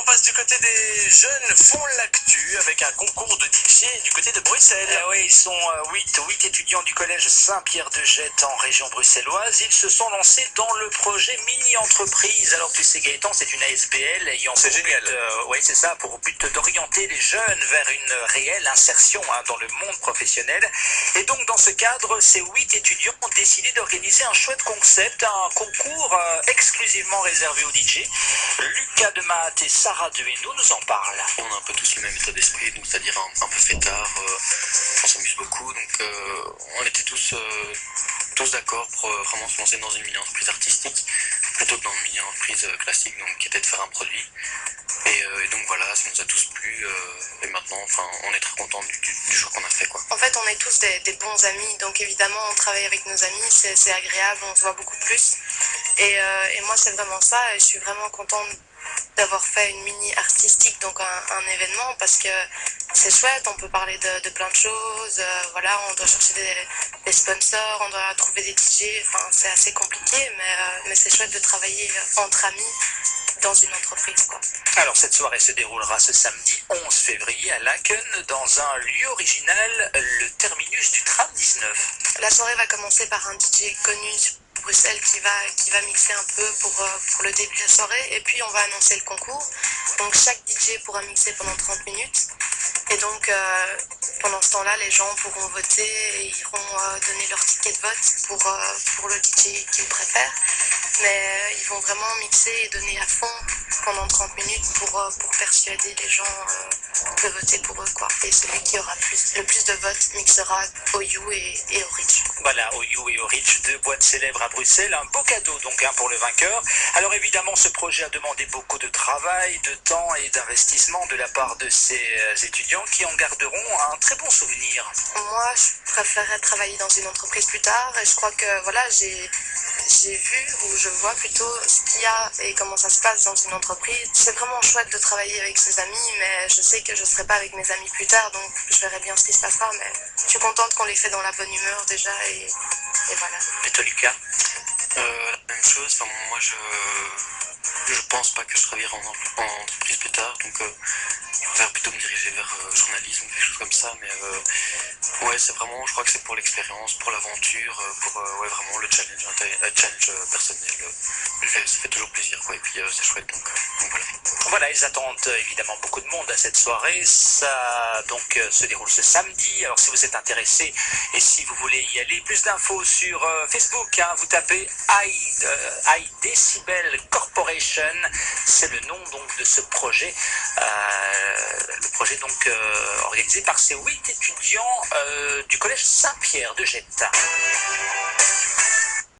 passe du côté des jeunes font l'actu avec un concours de DJ du côté de Bruxelles. Oui, ils sont 8 étudiants du collège Saint-Pierre-de-Jette en région bruxelloise. Ils se sont lancés dans le projet mini-entreprise. Alors tu sais Gaëtan, c'est une ASBL ayant C'est génial. oui, c'est ça, pour but d'orienter les jeunes vers une réelle insertion dans le monde professionnel. Et donc dans ce cadre, ces 8 étudiants ont décidé d'organiser un chouette concept, un concours exclusivement réservé aux DJ. Lucas de Maat et Sarah de Hainaut nous en parlent. On a un peu tous le même état d'esprit, donc c'est-à-dire un peu fêtard, on s'amuse beaucoup, donc on était tous d'accord pour vraiment se lancer dans une mini-entreprise artistique, plutôt que dans une mini-entreprise classique, donc qui était de faire un produit. Et donc voilà, ça nous a tous plu, et maintenant on est très contents du choix qu'on a fait, quoi. En fait, on est tous des bons amis, donc évidemment on travaille avec nos amis, c'est agréable, on se voit beaucoup plus. Et moi c'est vraiment ça, et je suis vraiment contente d'avoir fait une mini artistique, donc un événement, parce que c'est chouette, on peut parler de plein de choses, voilà, on doit chercher des sponsors, on doit trouver des DJ, enfin c'est assez compliqué, mais c'est chouette de travailler entre amis dans une entreprise, quoi. Alors cette soirée se déroulera ce samedi 11 février à Laken, dans un lieu original, le terminus du tram 19. La soirée va commencer par un DJ connu sur Bruxelles qui va mixer un peu pour le début de la soirée, et puis on va annoncer le concours. Donc chaque DJ pourra mixer pendant 30 minutes. Et donc pendant ce temps-là, les gens pourront voter et iront donner leur ticket de vote pour le DJ qu'ils préfèrent. Mais ils vont vraiment mixer et donner à fond pendant 30 minutes pour persuader les gens de voter pour eux, quoi. Et celui qui aura le plus de votes mixera au You et au Rich. Voilà, au You et au Rich, 2 boîtes célèbres à Bruxelles, un beau cadeau donc pour le vainqueur. Alors évidemment, ce projet a demandé beaucoup de travail, de temps et d'investissement de la part de ces étudiants qui en garderont un très bon souvenir. Moi, je préférerais travailler dans une entreprise plus tard, et je crois que voilà, j'ai vu, ou je vois plutôt ce qu'il y a et comment ça se passe dans une entreprise. C'est vraiment chouette de travailler avec ses amis, mais je sais que je ne serai pas avec mes amis plus tard, donc je verrai bien ce qui se passera, mais je suis contente qu'on les fait dans la bonne humeur déjà, et voilà. Et toi Lucas? La même chose, moi je pense pas que je travaillerai en entreprise plus tard, donc je préfère plutôt me diriger vers journalisme ou quelque chose comme ça, mais ouais, c'est vraiment, je crois que c'est pour l'expérience, pour l'aventure, pour ouais, vraiment le challenge, un challenge personnel, ça fait toujours plaisir, quoi, et puis c'est chouette, donc voilà. Voilà, ils attendent évidemment beaucoup de monde à cette soirée. Ça donc se déroule ce samedi. Alors si vous êtes intéressé et si vous voulez y aller, plus d'infos sur Facebook, vous tapez High Decibel Corporation. C'est le nom donc de ce projet. Le projet donc organisé par ces 8 étudiants du collège Saint-Pierre-de-Jette.